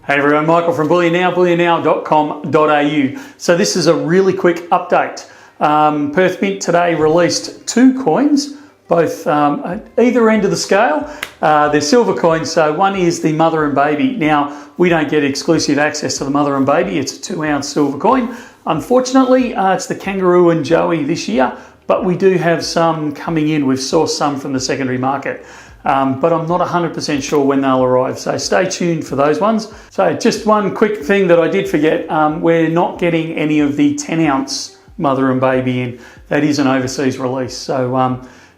Hey everyone, Michael from Bullion Now, bullionnow.com.au. So this is a really quick update. Perth Mint today released two coins, both at either end of the scale. They're silver coins, so one is the mother and baby. Now, we don't get exclusive access to the mother and baby. It's a 2-ounce silver coin. Unfortunately, it's the kangaroo and joey this year, but we do have some coming in. We've sourced some from the secondary market. But I'm not 100% sure when they'll arrive, so stay tuned for those ones. So just one quick thing that I did forget, we're not getting any of the 10-ounce mother and baby in. That is an overseas release, so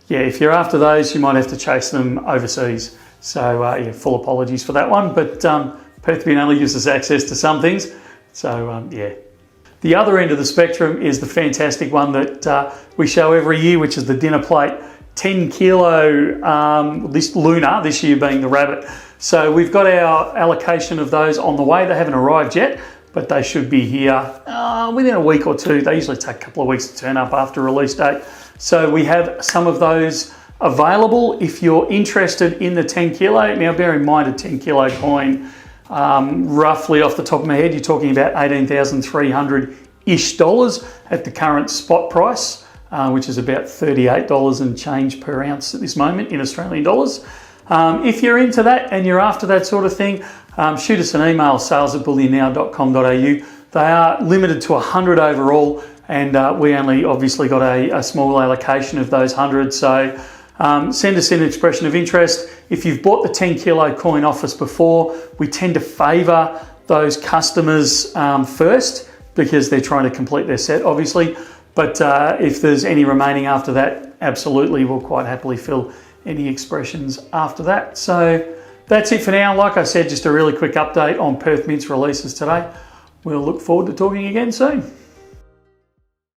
yeah, if you're after those, you might have to chase them overseas. So yeah, full apologies for that one, but Perth Mint only gives us access to some things, so yeah. The other end of the spectrum is the fantastic one that we show every year, which is the dinner plate. 10 kilo, this Lunar, this year being the Rabbit. So we've got our allocation of those on the way. They haven't arrived yet, but they should be here within a week or two. They usually take a couple of weeks to turn up after release date. So we have some of those available if you're interested in the 10 kilo. Now bear in mind a 10 kilo coin, roughly off the top of my head, you're talking about $18,300-ish at the current spot price. Which is about $38 and change per ounce at this moment in Australian dollars. If you're into that and you're after that sort of thing, shoot us an email, sales@bullionnow.com.au. They are limited to 100 overall, and we only obviously got a small allocation of those 100. So send us an expression of interest. If you've bought the 10 kilo coin off us before, we tend to favour those customers first because they're trying to complete their set, obviously. But if there's any remaining after that, absolutely, we'll quite happily fill any expressions after that. So that's it for now. Like I said, just a really quick update on Perth Mint's releases today. We'll look forward to talking again soon.